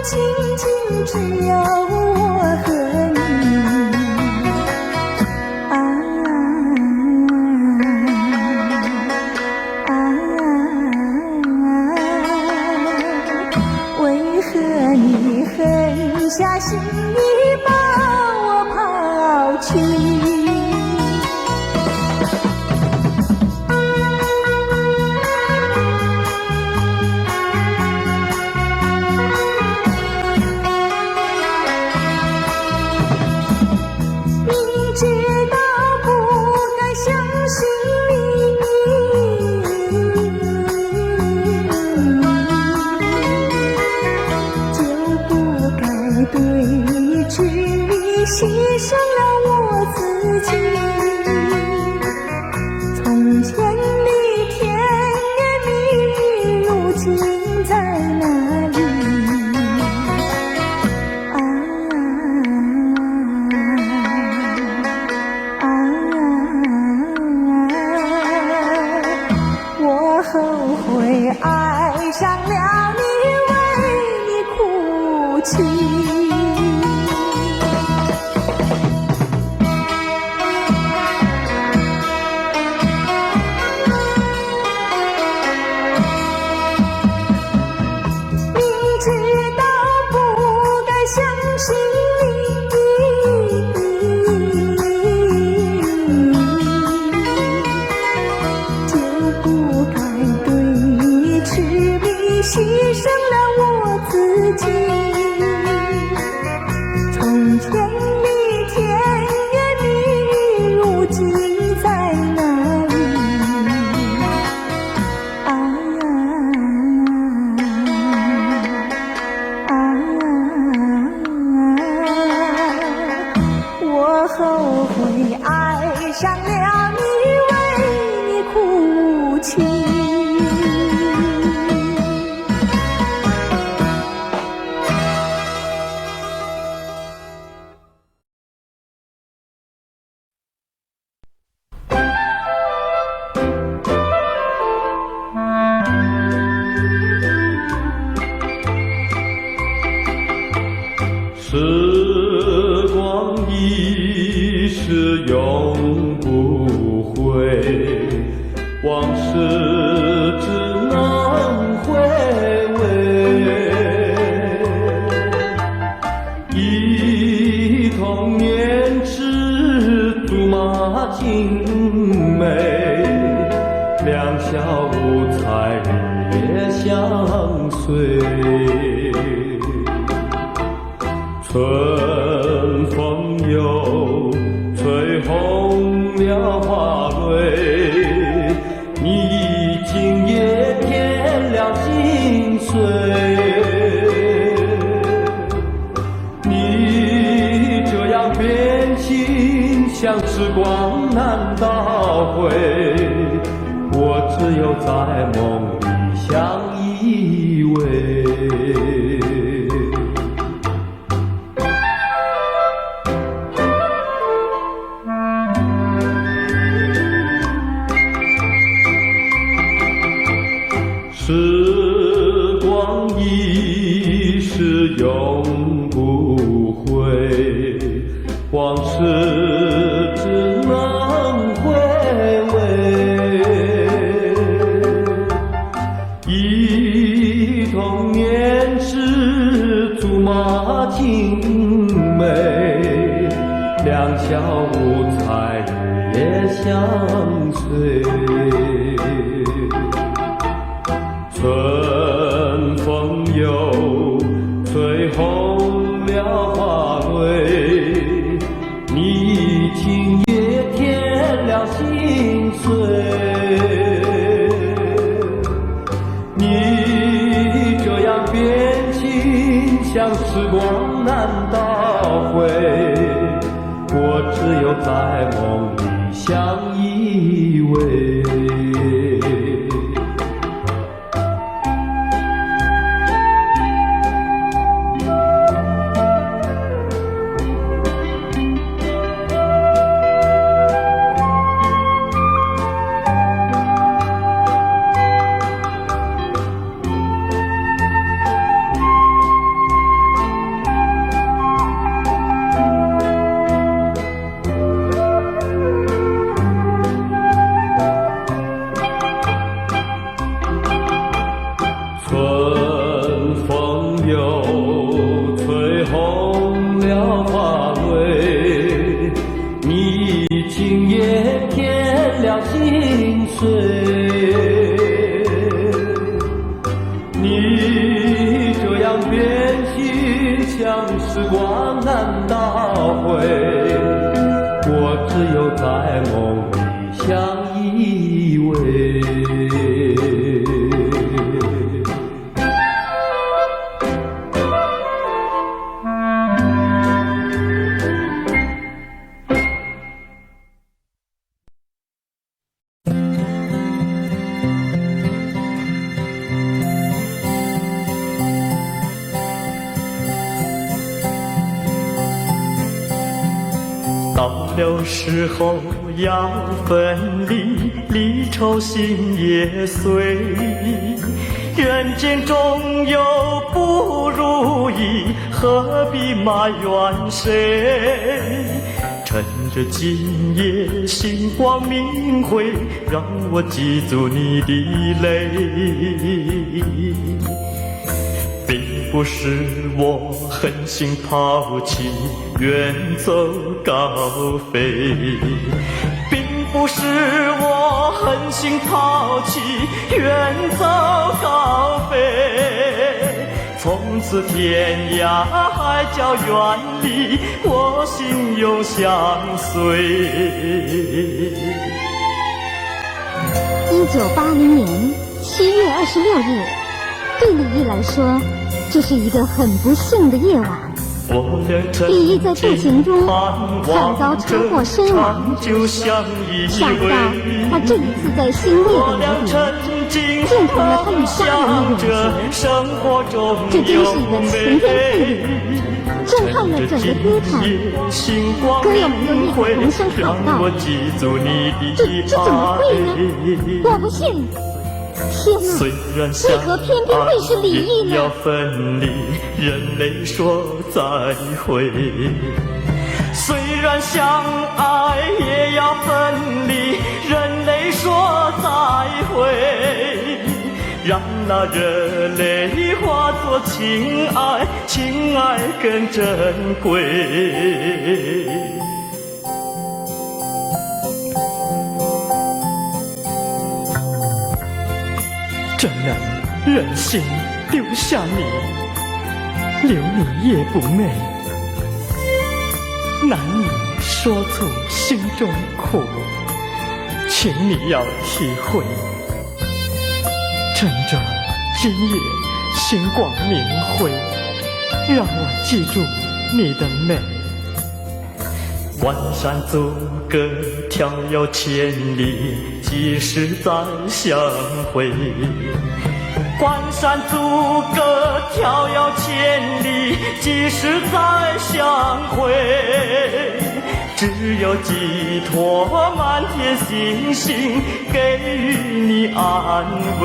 仅仅只有我和你啊啊！为何你狠下心意把我抛弃？知道不该相信你，就不该对执迷牺牲了我自己。从前的甜言蜜语，如今在哪里？我后悔爱上了你，为你哭泣。明知道不该相信牺牲了我自己，从前的甜言蜜语，如今在哪里？我后悔爱上了你，为你哭泣。时光一逝永不回，往事只能回味。忆童年时竹马青梅，两小无猜日夜相随。春风又吹红了花蕊，你今夜添了心碎。你这样变心，像时光难倒回，我只有在梦里相依偎。时光一逝永不回，往事只能回味。忆童年时竹马青梅，两小无猜日夜相随。春风又吹红了花蕊，你今夜添了心碎。你这样变心，像时光难倒回，我只有在梦里相依偎。想时光难倒回，我只有在梦里相依偎。到了时候要分离，离愁心也碎。人间总有不如意，何必埋怨谁？趁着今夜星光明辉，让我记住你的泪。并不是我狠心抛弃，远走高飞，并不是我狠心抛弃，远走高飞。从此天涯海角远离，我心永相随。1980年7月26日，对李毅来说，这是一个很不幸的夜晚。李毅在步行中惨遭车祸身亡，想不到他这一次在新烈的留底，建成了他与家人的永结。这真是一个晴天霹雳，震撼了整个歌坛。歌友们都异口同声喊道：这怎么会呢？我不信！天哪，为何偏偏会是李毅呢？要分离，人类说再会。虽然相爱也要分离，人类说再会。让那热泪化作情爱，情爱更珍贵。这人忍心丢下你，留你也不美，难以说出心中苦，请你要体会。趁着今夜星光明辉，让我记住你的美。关山阻隔，迢遥千里，几时再相会？关山阻隔，迢遥千里，几时再相会？只有寄托满天星星，给予你安慰。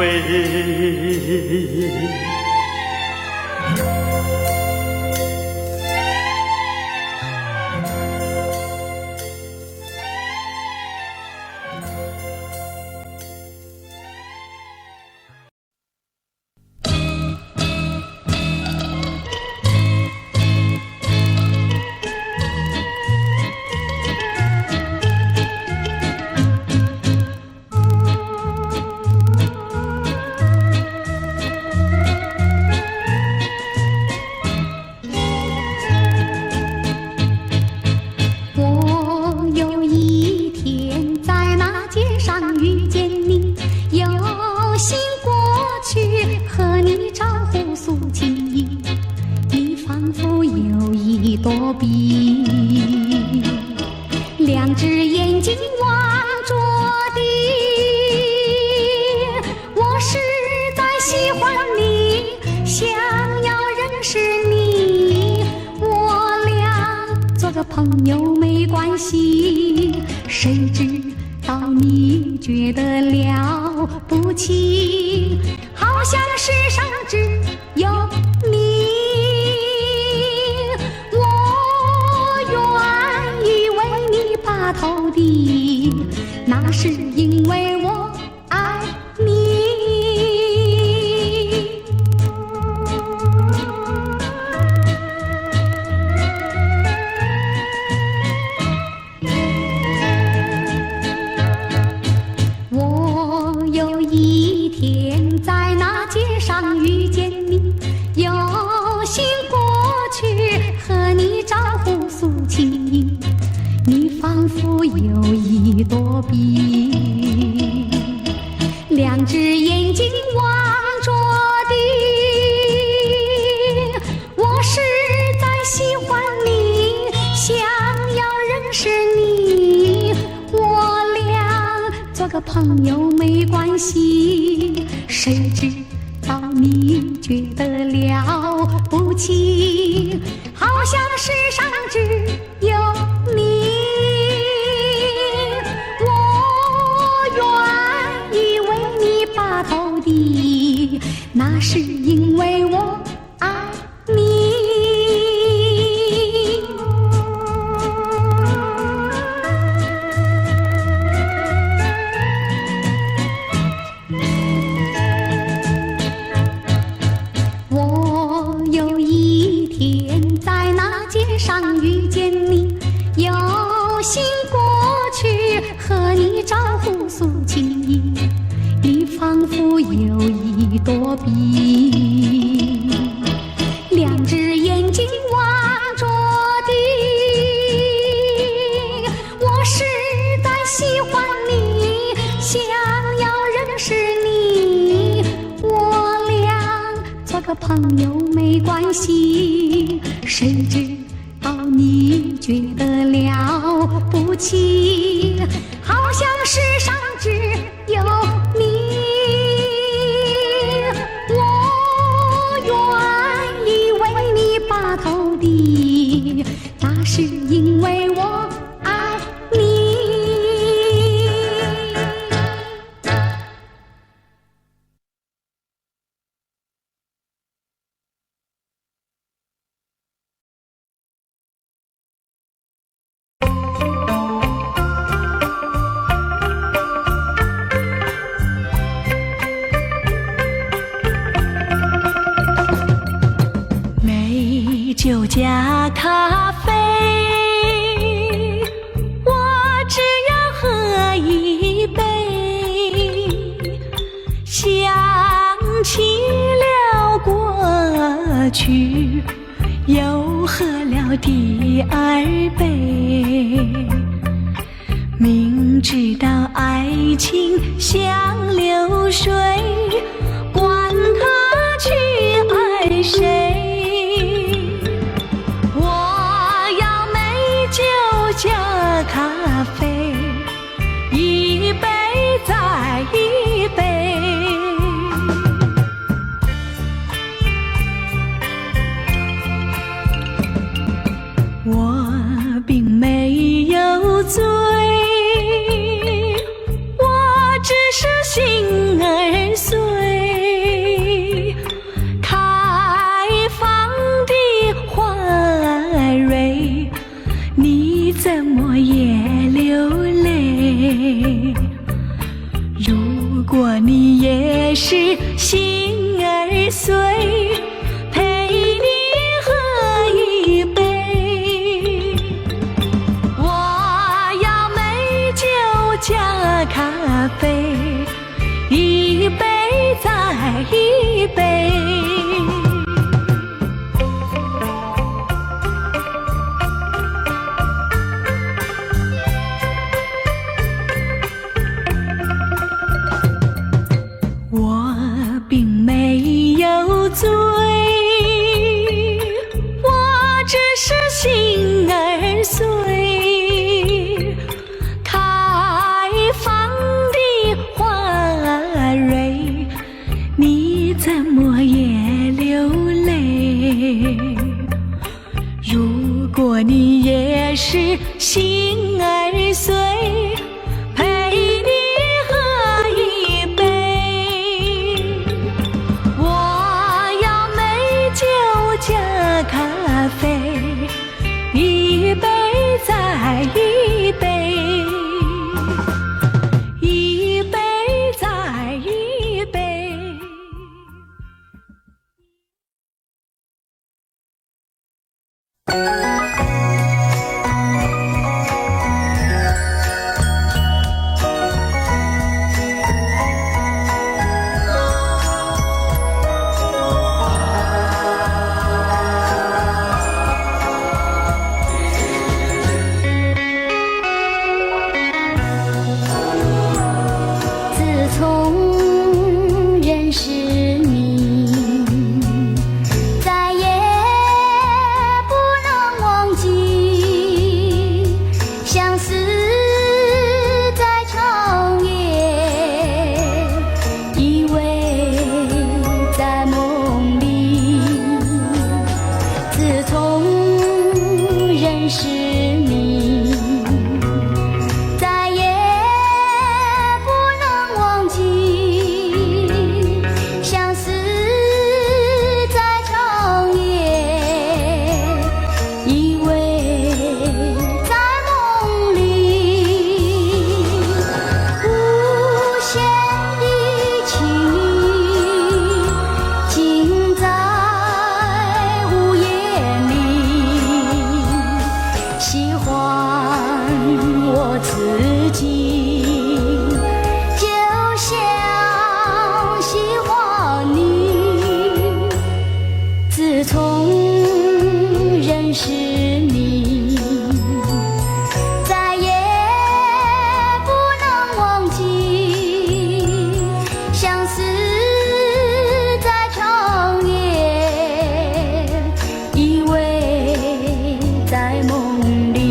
两只眼睛望着地，我实在喜欢你，想要认识你，我俩做个朋友没关系。谁知道你觉得了不起，好像世上只有你。头的，那是因为我爱你。我有一天在那街上遇有一朵碧，两只眼睛望着地。我实在喜欢你，想要认识你，我俩做个朋友没关系。谁知道你觉得了不起，好像世上只有你。我愿意为你把头低，那是因为我爱你。我有一天在那街上遇见你，有心过去和你招呼诉情意，你仿佛有一朵碧，两只眼睛望着地。我实在喜欢你，想要认识你，我俩做个朋友没关系。谁知道你觉得了不起，好像世上只有你。我愿意为你把头低，那是因为我爱你。美酒加咖啡，我只要喝一杯，想起了过去，又喝了第二杯。明知道爱情像流水，管他去爱谁。加咖啡，一杯再一杯。我并没有醉，我只是心儿碎。开放的花蕊，你怎么也流泪？如果你也是心儿碎，陪你喝一杯。我要美酒加咖啡，一杯再一杯。我并没有醉，我只是心儿碎。开放的花蕊，你怎么也流泪？如果你也是心儿碎，咖啡，一杯再一杯，一杯再一杯。识你，再也不能忘记，相思在长夜，依偎在梦里，无限的情意尽在午夜里，喜欢我自己，就像喜欢你。自从认识你，再也不能忘记，相思在长夜，依偎在梦里。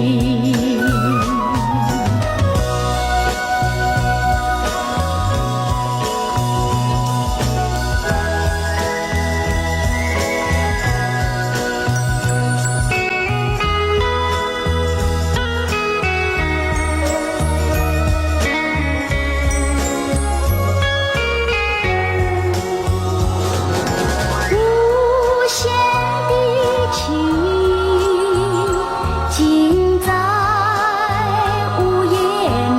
无限的情意尽在午夜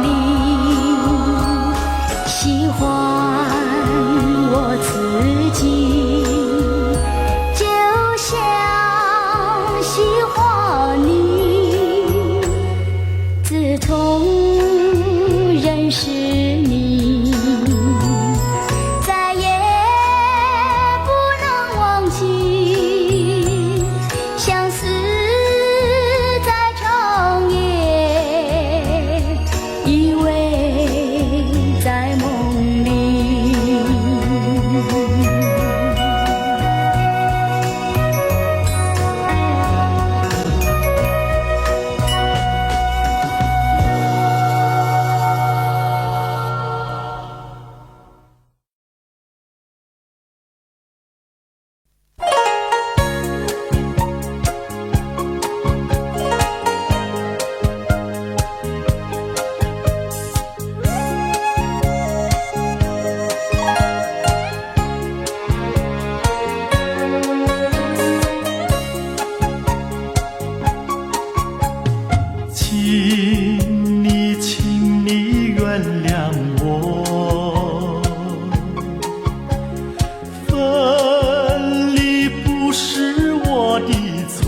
里，喜欢我自己，就像喜欢你。自从认识你，再也不能忘记，相思在长夜，依偎在梦里。请你原谅我，分离不是我的错，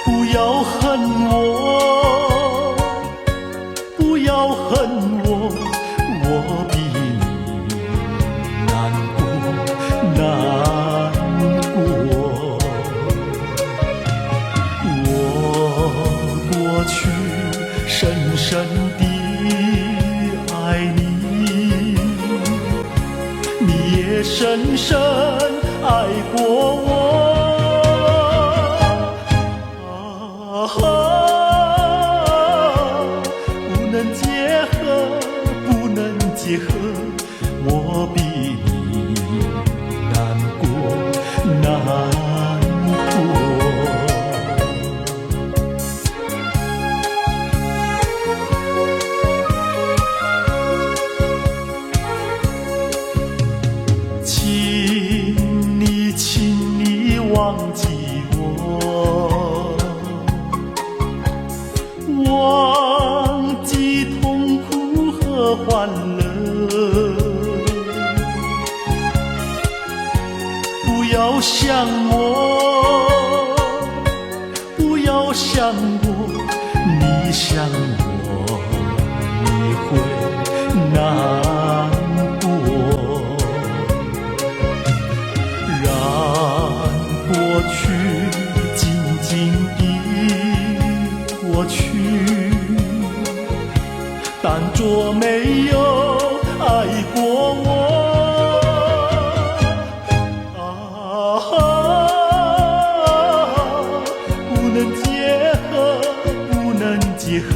不要恨我，不要恨我，我比你难过难过。过去深深地爱你，你也深深爱过我。不能结合，不能结合，我比你难过难过。请你忘记我，忘记痛苦和欢乐，不要想我，不要想我，你想我，你会难过。过去静静地过去，当作没有爱过我。不能结合，不能结合，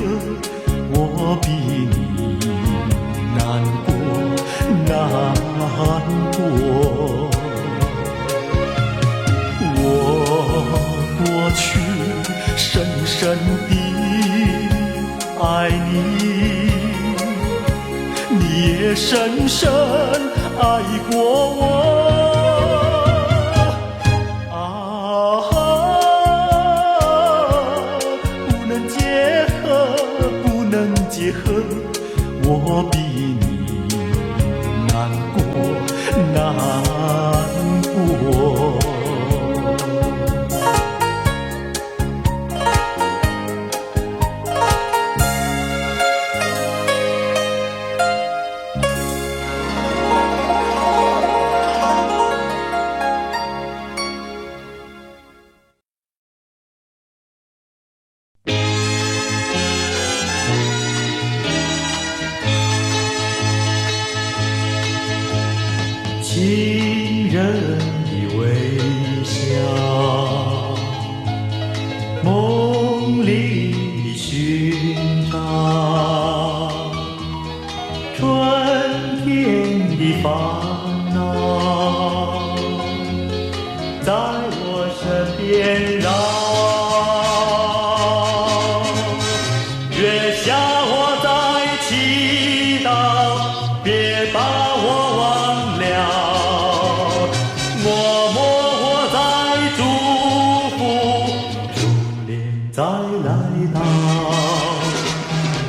深深爱过我。不能结合，不能结合，我比你难过，难过。情人的微笑，梦里的寻找，春天的烦恼，在我身边绕。月下我在祈祷，别把我忘了。再来到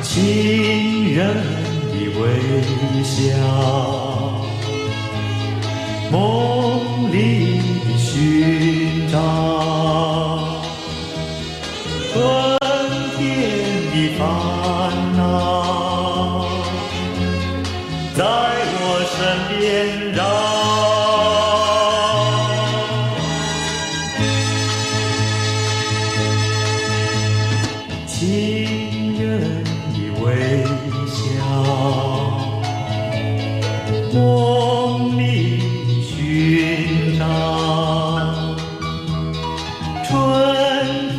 情人的微笑，梦里的寻找，春天的烦恼，在我身边绕。情人的微笑，梦里的寻找，春天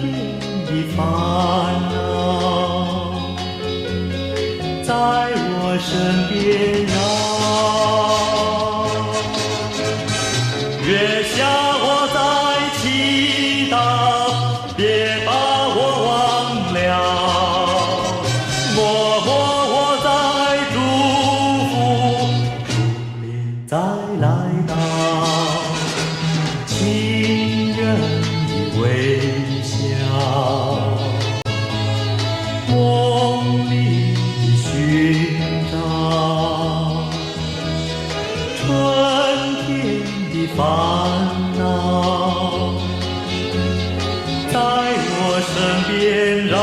的烦恼，在我身边绕。月下我在祈祷，别把我忘了。默默我在祝福，初恋再来到，情人的微笑，梦里的寻找，春天的烦恼，在我身边绕。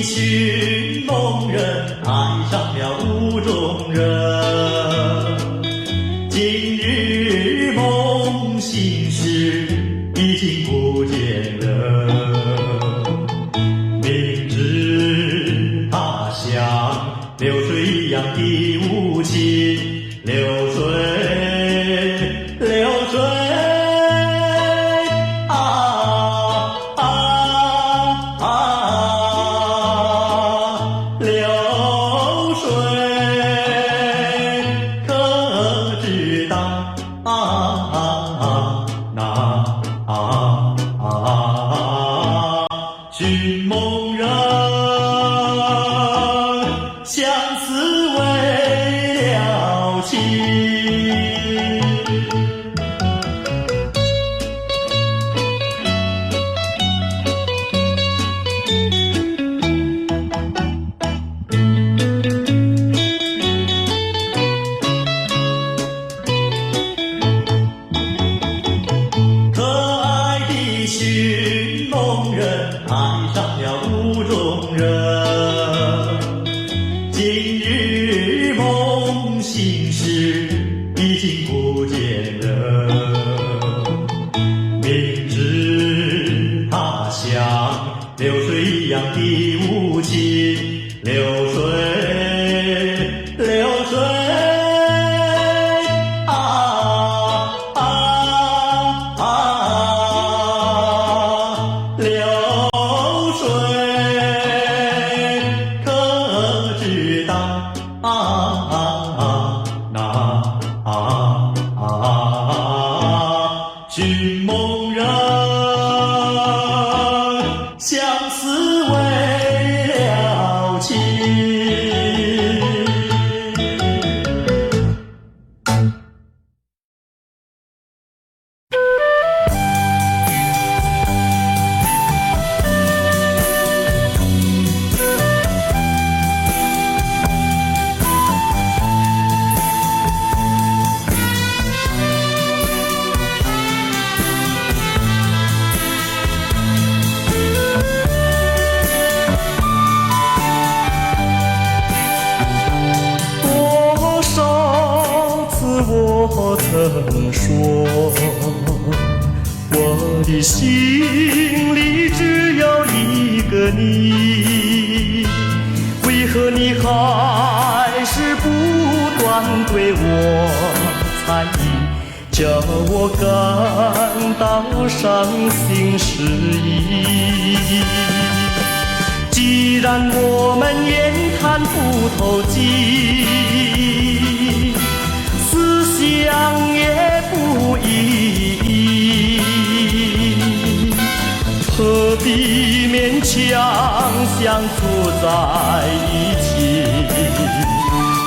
寻梦人爱上了雾中人，今日梦醒时已经不见人。明知他像流水一样的无情，流水，流水。寻梦人，相思为了情。可爱的寻梦人爱上了雾中人，今日梦醒时已经不见人。明知他像流水一样的无情，流水，流水。曾说，我的心里只有一个你，为何你还是不断对我猜疑，叫我感到伤心失意。既然我们言谈不投机，思想也不一义，何必勉强相处在一起，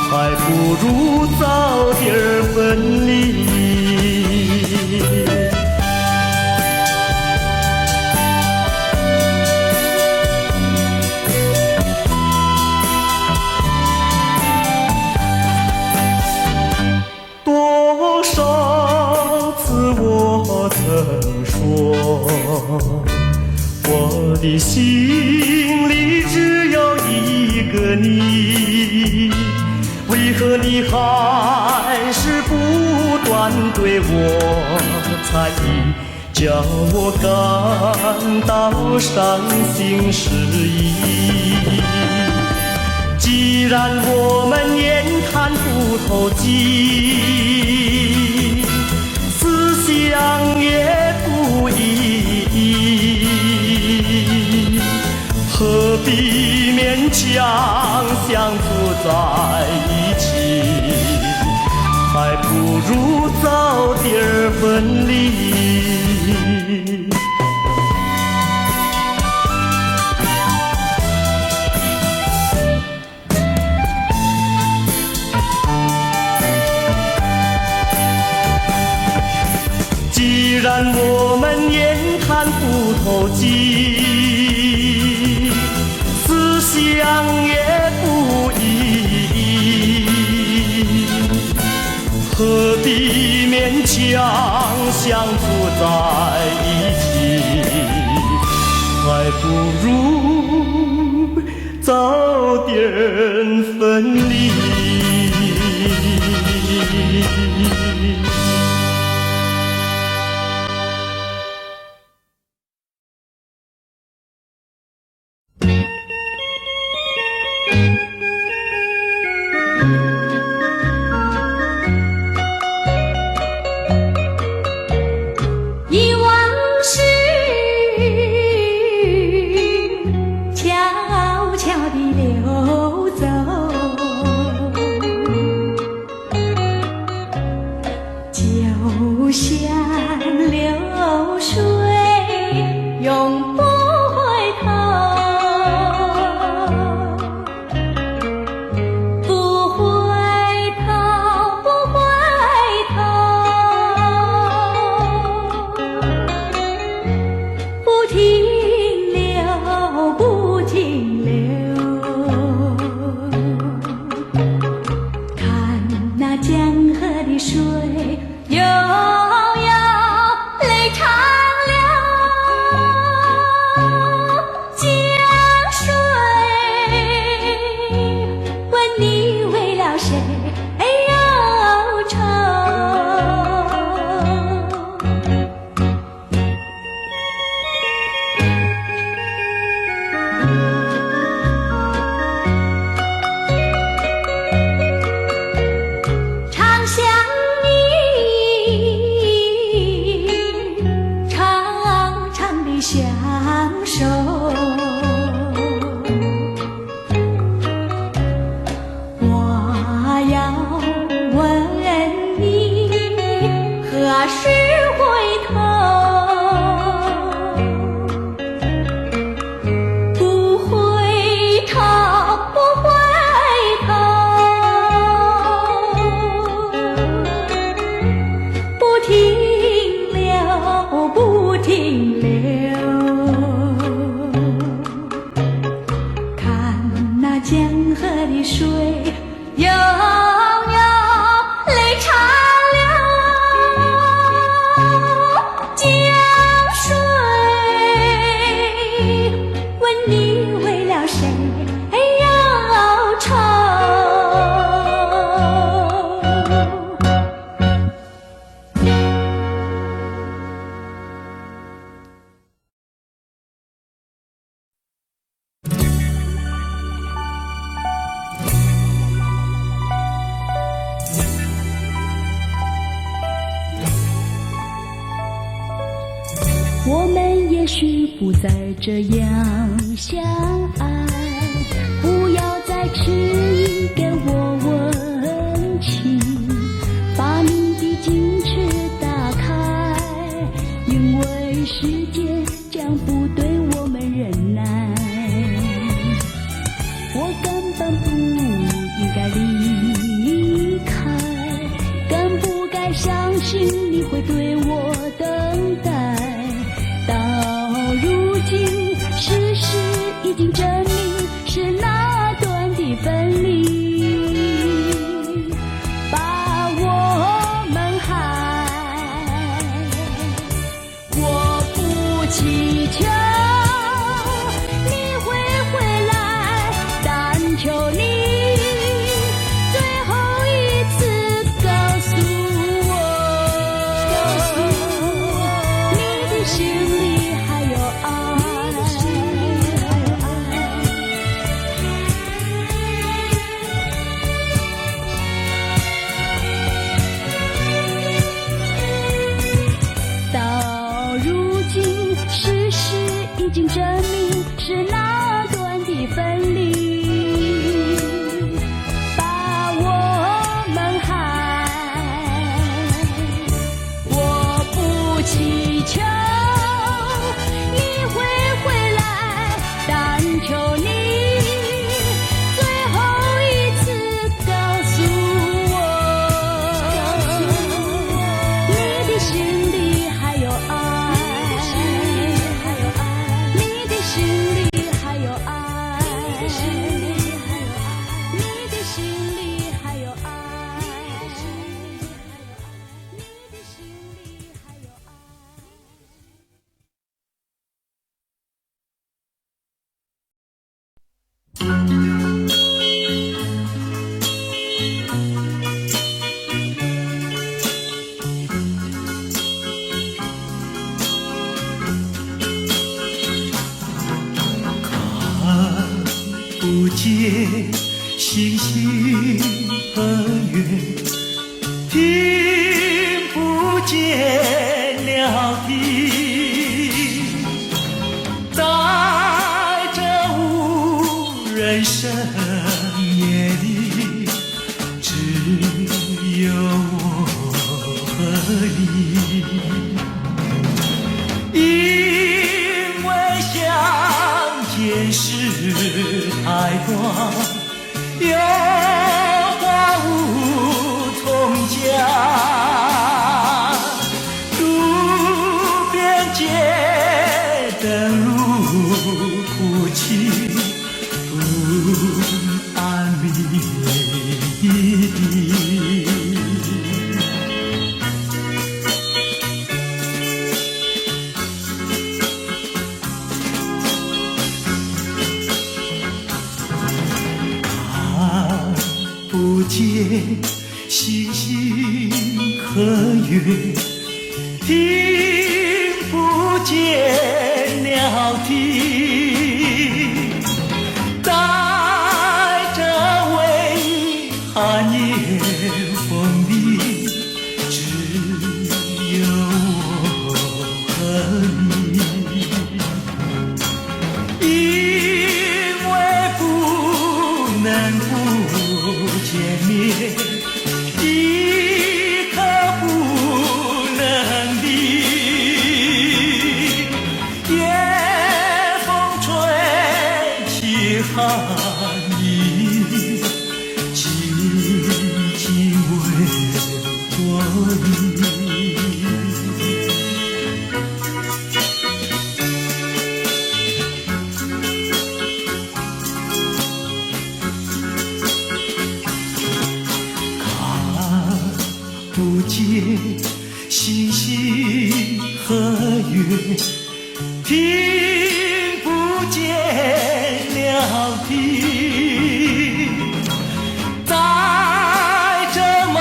还不如早点分离。多少次我曾说，我的心里只有一个你，为何你还是不断对我猜疑，叫我感到伤心失意。既然我们言谈不投机，思想也不一义，何必勉强相处在一起，还不如早点分离。既然我们言谈不投机，思想也不一义，何必勉强相处在一起，还不如早点分离。忆往事悄悄地流走，就像流水永不回头，不回头，不回头，不停留，不停留。看那江河的水悠悠，泪长流。江水问你为了谁忧愁？常想你，长长的相守。我要问你何时回头？不回头，不回头，不停留，不停留。不再这样相爱，不要再迟给我温情，把你的矜持打开，因为时间将不对我们忍耐。我根本不应该离开，更不该相信你会对我等待。到如今，事实已经证明是那段的分离把我们害。我不祈求你会回来，但求你最后一次告诉我，你的心里还有爱。到如今，事实已经证明是那段的分离把我们害。我不祈求你会回来，但求你最后一次告诉我，你的心里还有爱，你的心里还有爱，你的心里还有爱，你的心里还有爱，你的心里还有爱。不见星星和月，听不见鸟啼，在这无人深夜里，只有我和你。因为相见时太短，有话无从讲，路边街灯如哭泣，不安鸣一地。不见星星和月，听不见鸟啼，在这微寒夜风里，只有我和你。因为不能不见面，一刻不能离。夜风吹起寒意，静静为我你。不见星星和月，听不见鸟啼，在这茫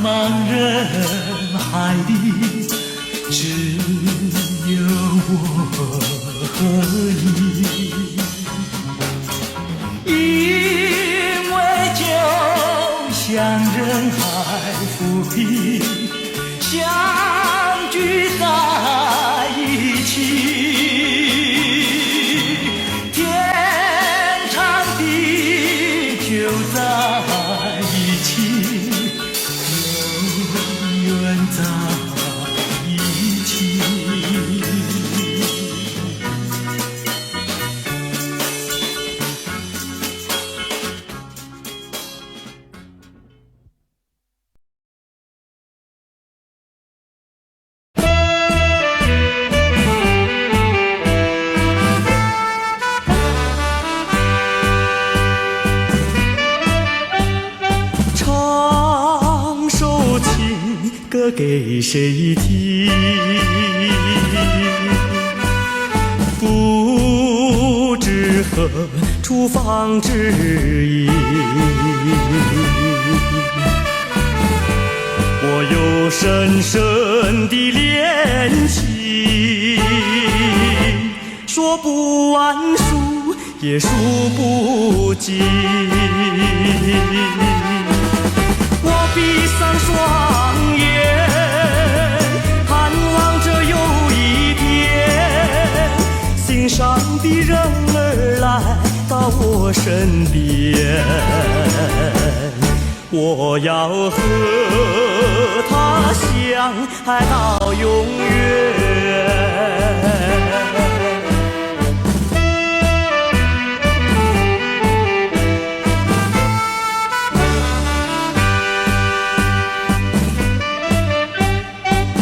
茫人海里，只有我和你。因为就像人海浮萍，相聚在一起。给谁听？不知何处方知音。我有深深的恋情，说不完数也数不尽。我闭上双眼，盼望着有一天，心上的人儿来到我身边。我要和他相爱到永远。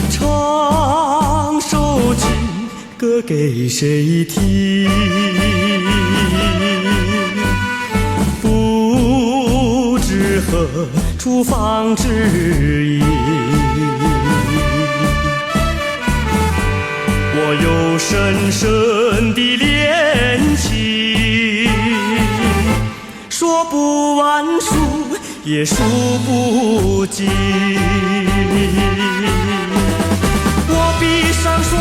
唱首情歌给谁听？何处方知音？我有深深的恋情，说不完数也数不尽。我闭上双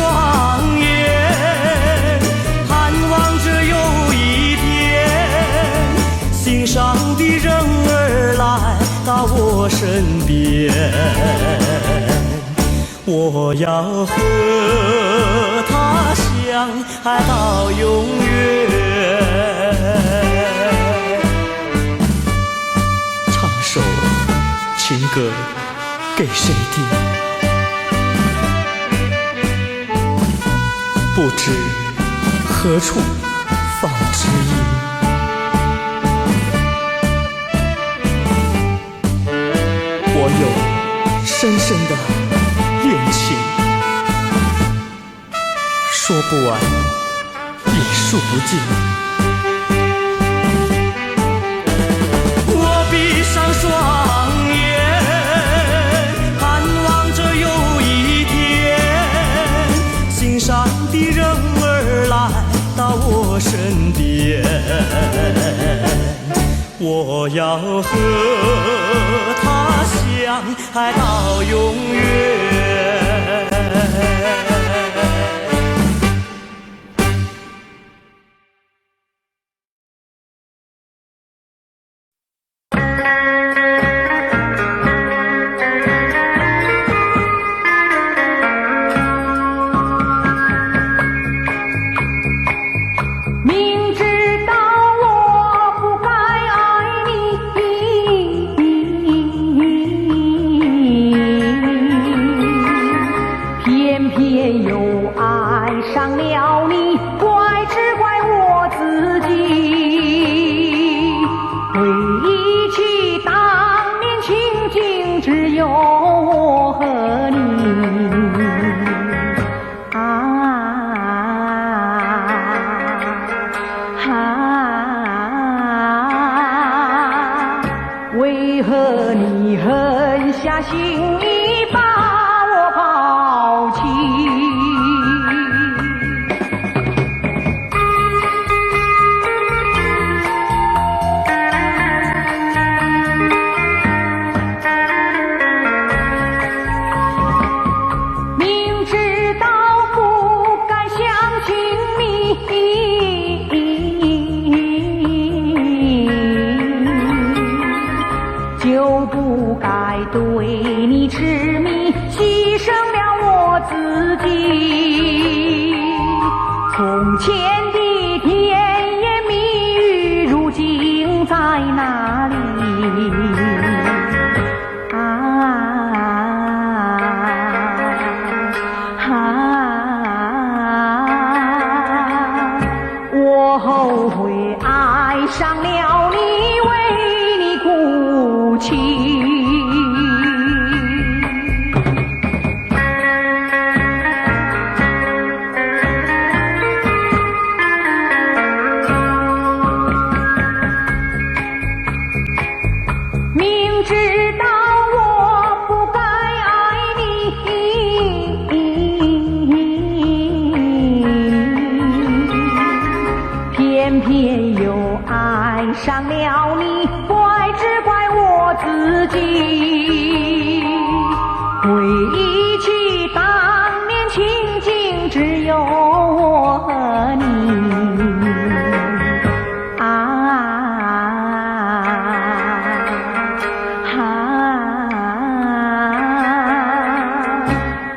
眼，盼望着有一天，心上的人儿来到我身边。我要和他相爱到永远。唱首情歌给谁听？不知何处放知音。我有深深的恋情，说不完也数不尽。我闭上双眼，盼望着有一天，心上的人儿来到我身边。我要和他相爱到永远。为何你狠下心意把我抛弃？明知道不该相信你，就不该对你痴迷，牺牲了我自己。从前的甜言蜜语，如今在哪里？我后悔爱上了你，为你哭泣。明知道我不该爱你，上了你，怪只怪我自己。回忆起当年情景，只有我和你。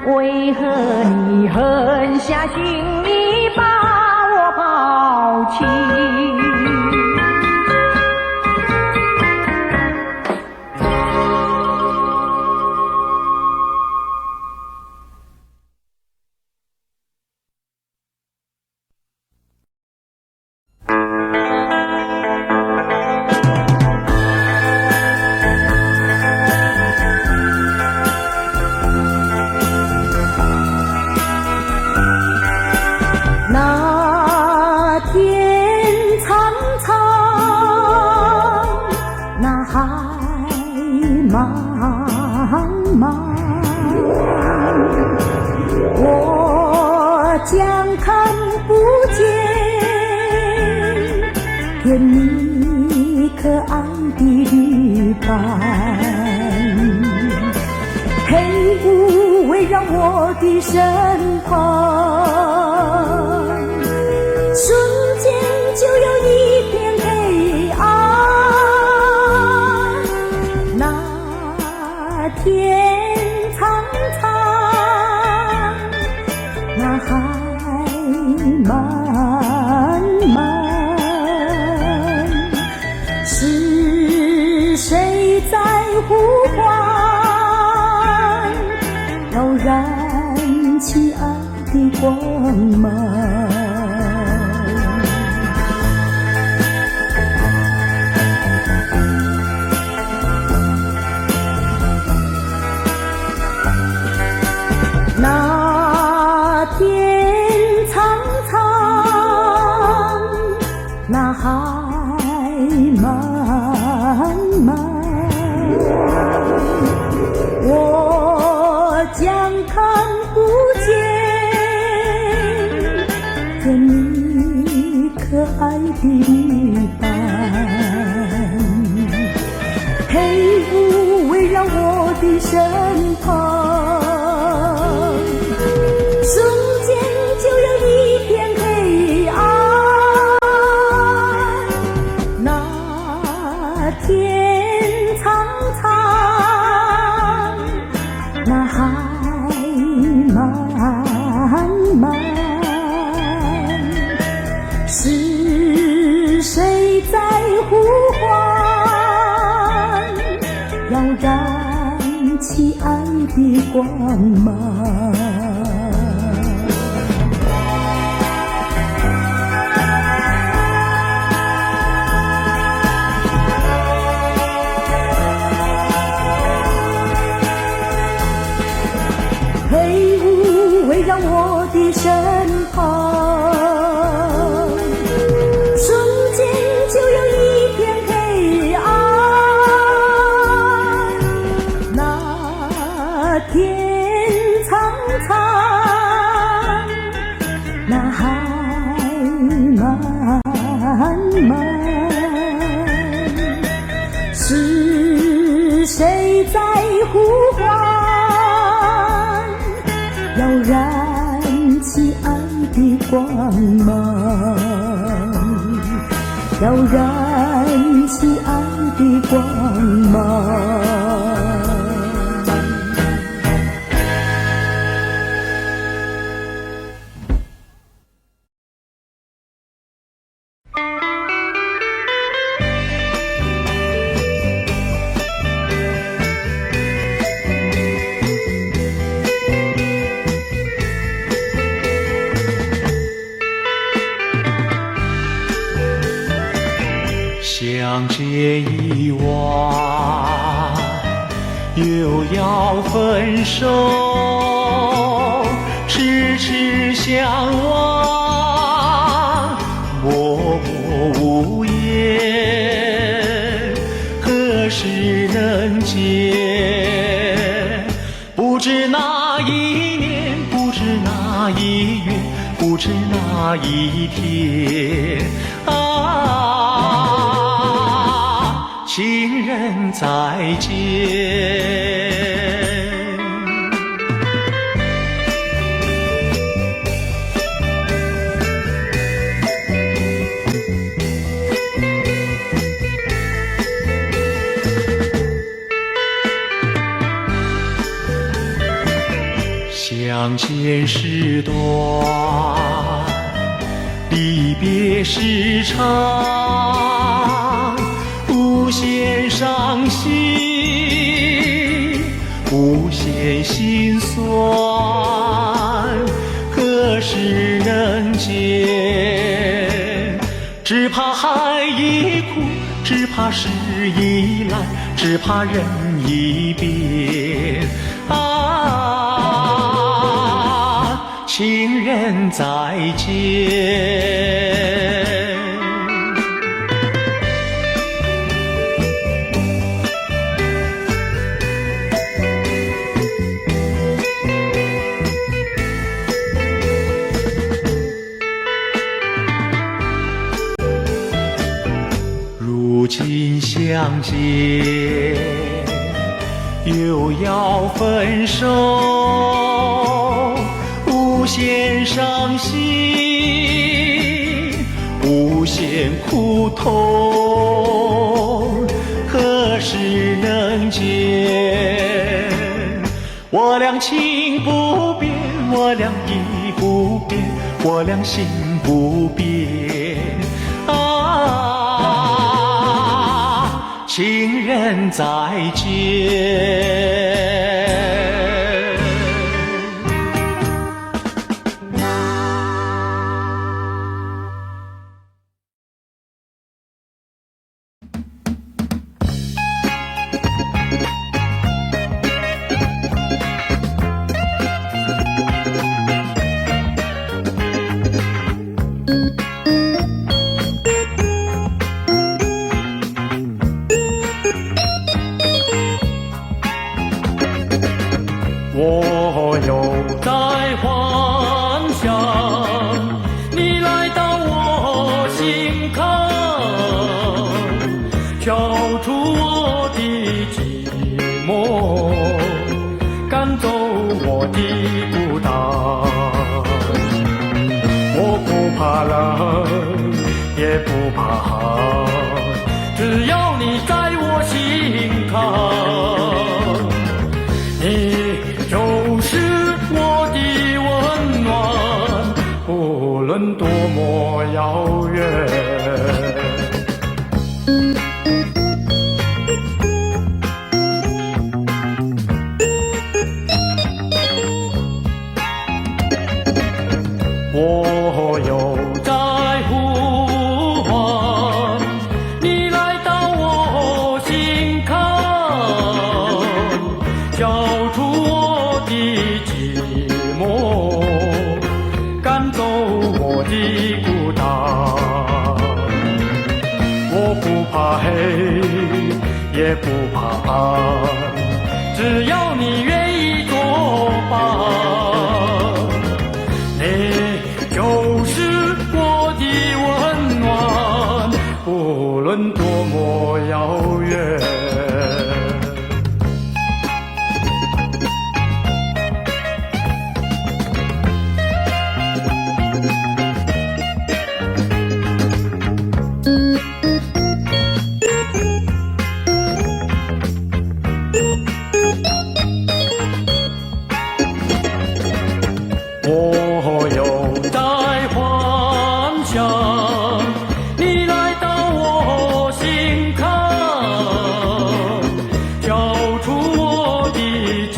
为何你狠下心意把我抛弃？那天苍苍，那海茫茫，我将看不见甜蜜可爱的旅伴，黑雾围绕我的身旁，瞬间就有一片黑暗。那天苍苍，那海漫漫，是谁在呼唤，要燃起爱的光芒？那天苍苍，那海漫漫，我将看不见甜蜜可爱的旅伴，黑雾围绕我的身旁，瞬间就有一片黑暗。那天苍苍，那海漫漫，是谁在呼唤，要燃起爱的光芒？黑雾围绕我的身旁，瞬间就有一片黑暗。那天苍苍，那海漫漫，是谁在呼唤，要燃起爱的光芒，要燃起爱的光芒。相见已晚，又要分手，痴痴相望，默默无言，何时能见？不知哪一年，不知哪一月，不知哪一天啊。情人再见。相见时短，离别时长，无限伤心，无限心酸，何时能见？只怕海已枯，只怕时已来，只怕人已变。情人再见。如今相见，又要分手，无限伤心，无限苦痛，何时能见？我俩情不变，我俩意不变，我俩心不变。情人再见。我又在幻想，你来到我心坎，消除我的寂寞，赶走我的孤单。我不怕冷，也不怕寒，只要你在我心坎。就是我的温暖，无论多么遥远。我又在呼唤，你来到我心坎，消除我的寂寞，赶走我的孤单。我不怕黑，也不怕暗，只要你愿意作伴。你就是我的温暖，无论多么遥远。我又在幻想，你来到我心坎，消除我的寂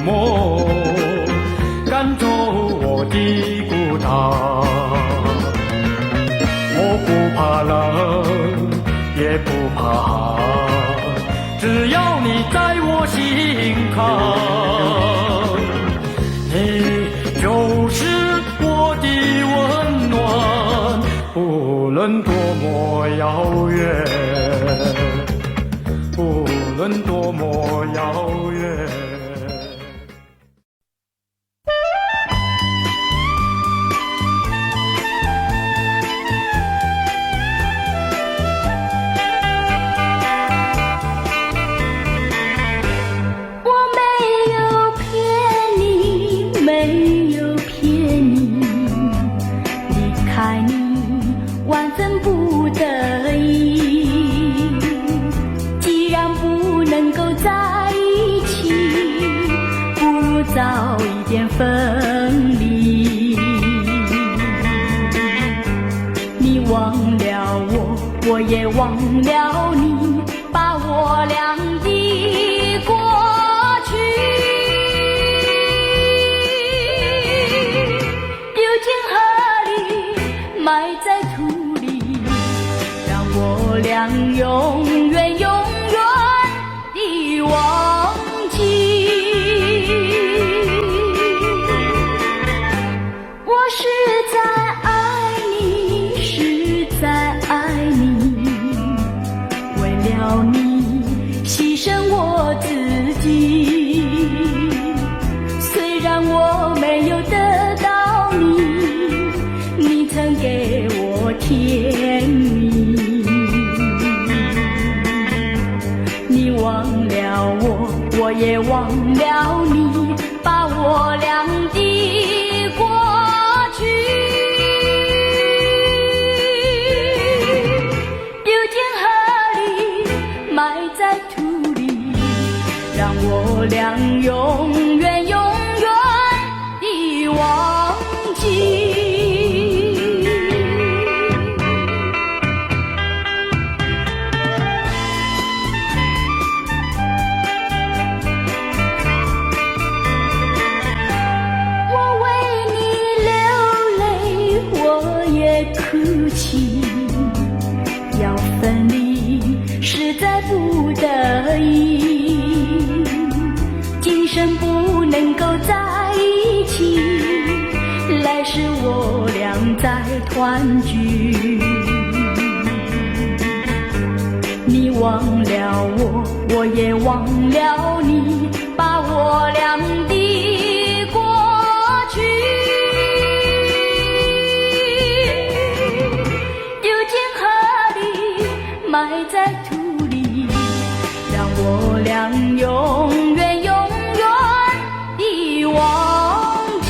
寞，赶走我的孤单。我不怕冷，也不怕寒，只要你在我心坎。就是我的温暖，无论多么遥远，无论多么遥远。万分不得已。既然不能够在一起，不如早一点分离。你忘了我，我也忘了你，把我俩的过去丢进河里，埋在土里，让我俩永远永远地忘记。我实在爱你，实在爱你，为了你牺牲我自己。虽然我没有得到你，你曾给我甜蜜。你忘了我，我也忘了你，把我俩的过去丢进河里，埋在土里，让我俩永远永远地忘记。我为你流泪，我也哭泣，要分离实在不得已，今生不能够在一起，来世我俩再团聚。你忘了我，我也忘了你，把我俩的过去丢进河里，埋在土里，让我俩永远永远地忘记。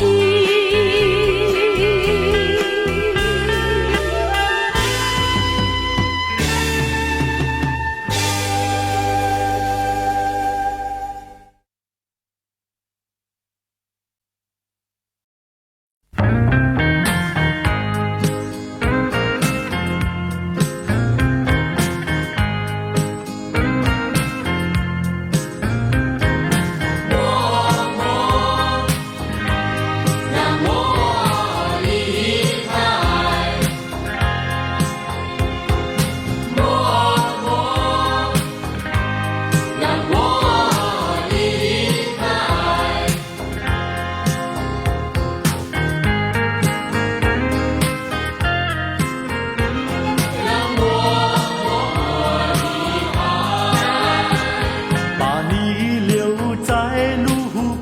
把你留在路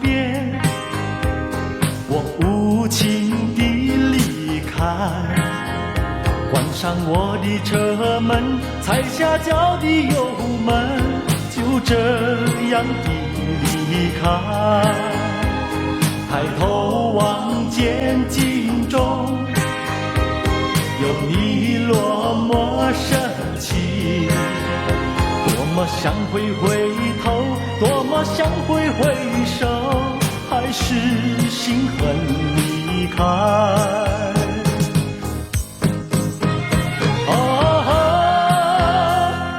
边，我无情地离开，关上我的车门，踩下脚的油门，就这样地离开。抬头望见镜中有你落寞深情，多么想回头，多么想回首，还是心狠离开。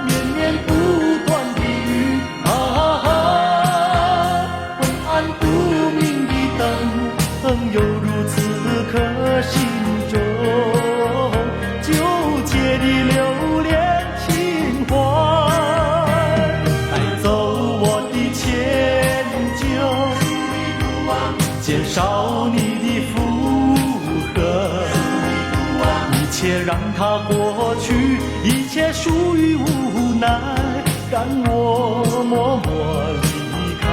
绵绵不断的雨，昏暗不明的灯，又如此刻心中，纠结的留恋情怀。减少你的负荷，一切让它过去，一切属于无奈，让我默默离开。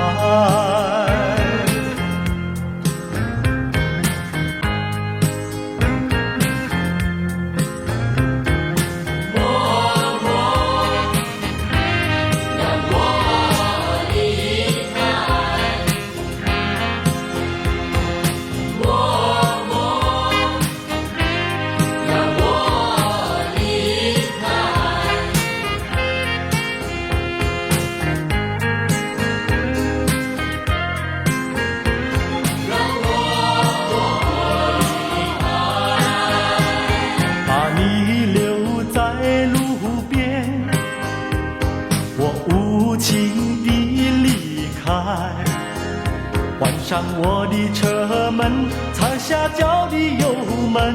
上我的车门，踩下脚的油门，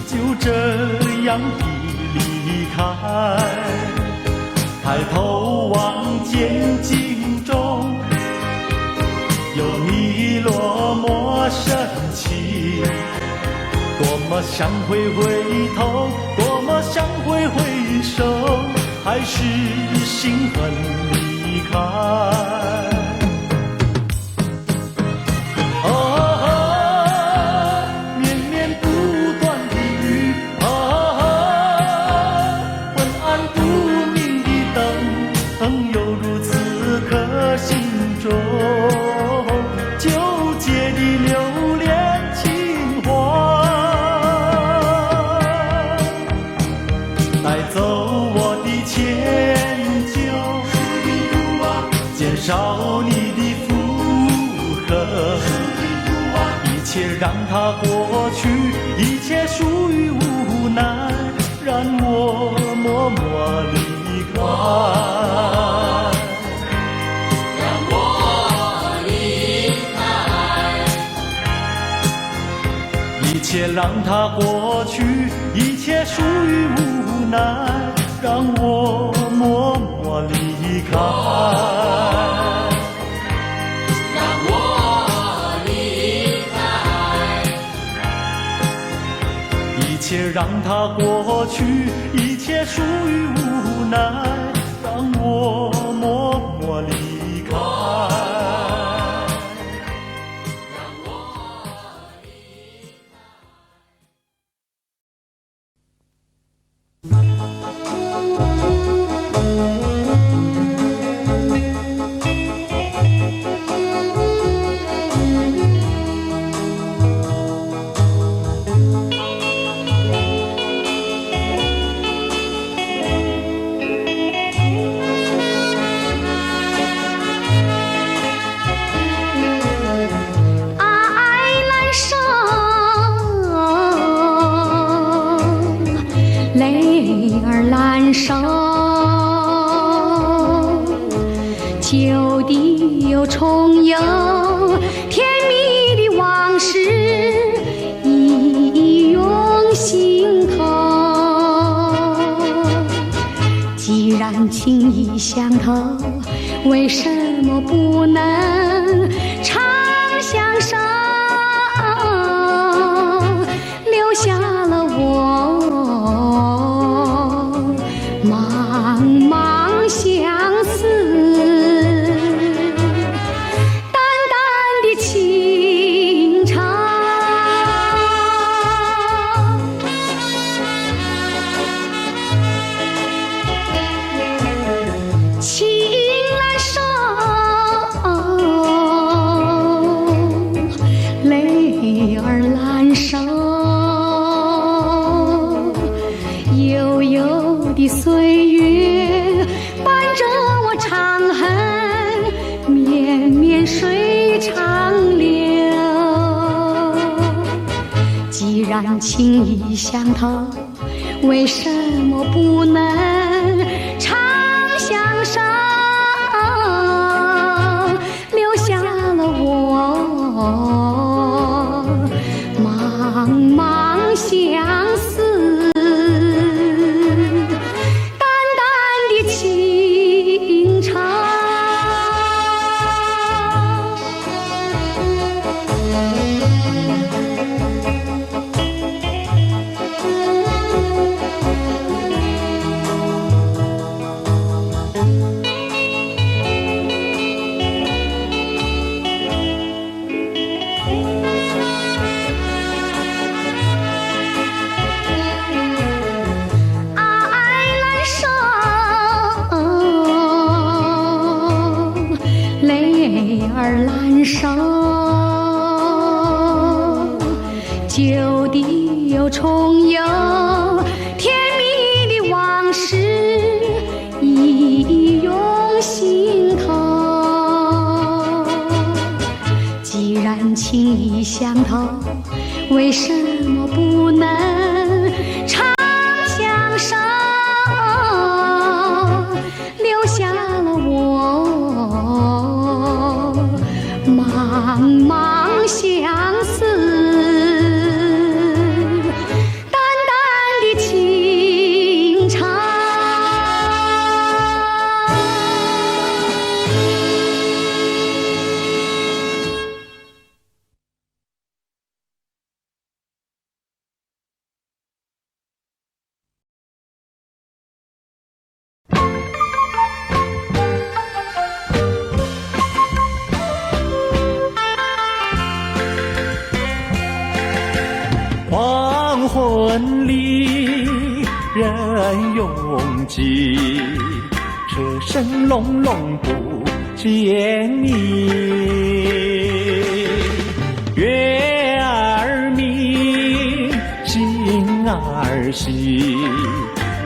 就这样的离开。抬头望见镜中有你落寞神情，多么想回头，多么想回首，还是心狠离开。纠结的留恋情怀，带走我的迁就，减少你的负荷，一切让它过去，一切属于无奈，让我默默离开。一切让它过去，一切属于无奈，让我默默离开。让我离开。一切让它过去，一切属于无奈，让我默默离开。旧地又重游，甜蜜的往事一涌心头。既然情意相投，为什么不能长相守？留下了我茫茫相思。岁月伴着我长恨，绵绵水长流。既然情意相投，为什么不能长相守？留下了我茫茫相思。难收，旧地又重游，甜蜜的往事一涌心头。既然情意相投，为什么不能长相守？留下了我茫茫拥挤，车声隆隆不见你。月儿明，星儿稀，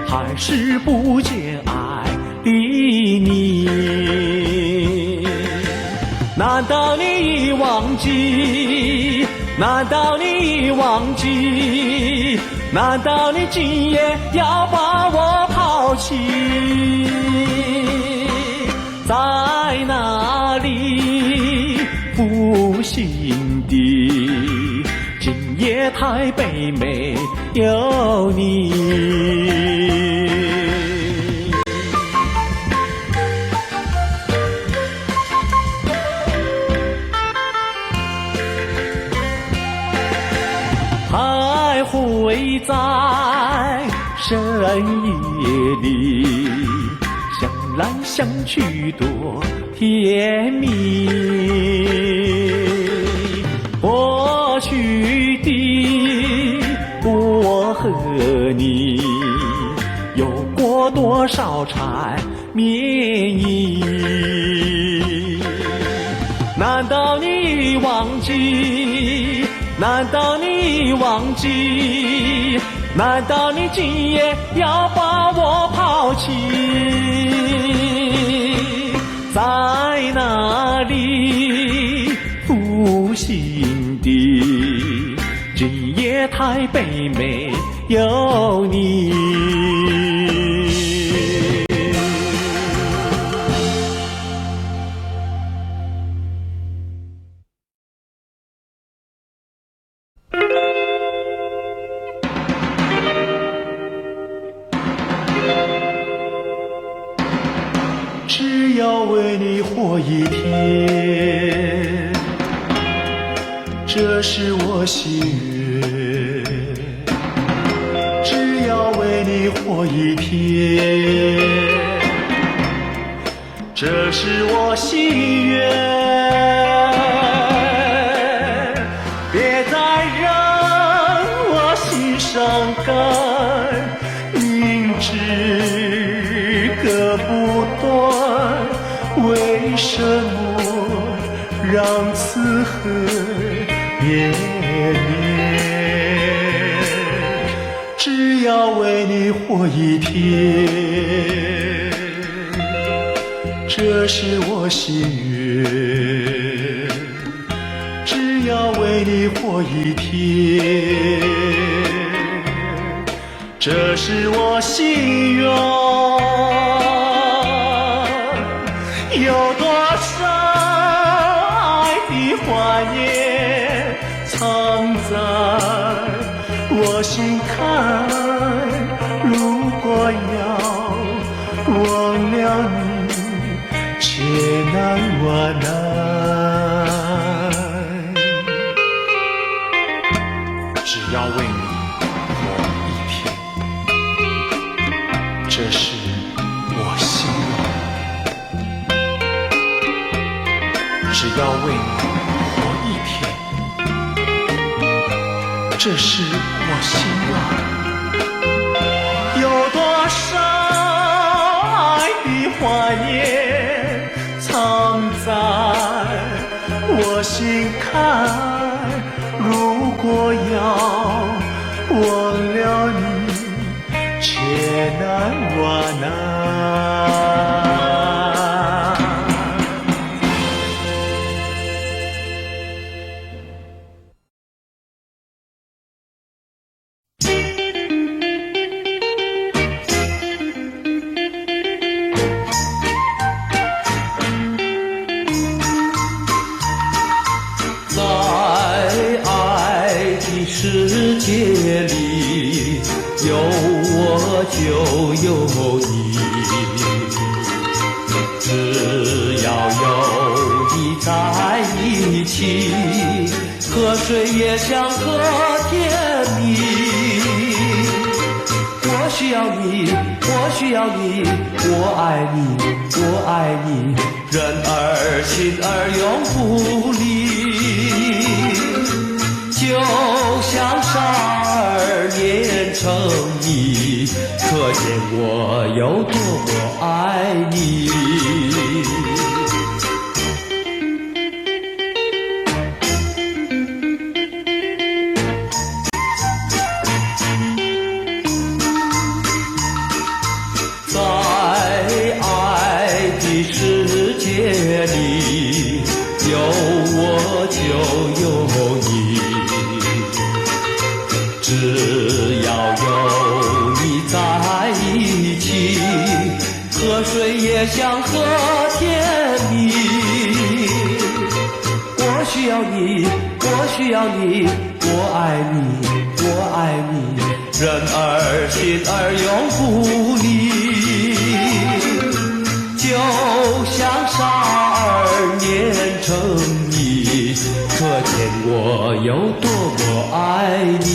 还是不见爱的你。难道你忘记？难道你忘记？难道你今夜要把我抛弃？在哪里负心地？今夜台北没有你。还会在深夜里相来相去多甜蜜。过去的我和你有过多少缠绵意？难道你忘记？难道你忘记？难道你今夜要把我抛弃？在哪里负心地？今夜台北没有你。只要为你活一天，这是我心愿。只要为你活一天，这是我心愿。别再让我心伤感，明知割不断，为什么让此恨绵绵？只要为你活一天，这是我心愿。只要为你活一天，这是我心愿。有多少爱的怀念藏在我心坎，如果要忘了你，却难忘难。只要为你活一天，这是我心愿。只要为你活一天，这是我心愿。有多少爱的怀念藏在我心坎，如果要忘了你，却难忘难。世界里有我就有你，只要有你在一起，河水也像河甜蜜。我需要你，我需要你，我爱你，我爱你，人儿心儿永不离。就就像12年成泥，可见我有多么爱你。在爱的世界里，有我就有你，只要有你在一起，河水也像河甜蜜。我需要你，我需要你，我爱你，我爱你，人儿心儿永不离。就像12年成泥，可见我有多么爱你。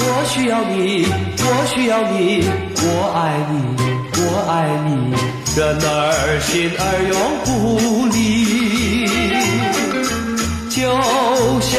我需要你，我需要你，我爱你，我爱你，人儿心儿永不离。就像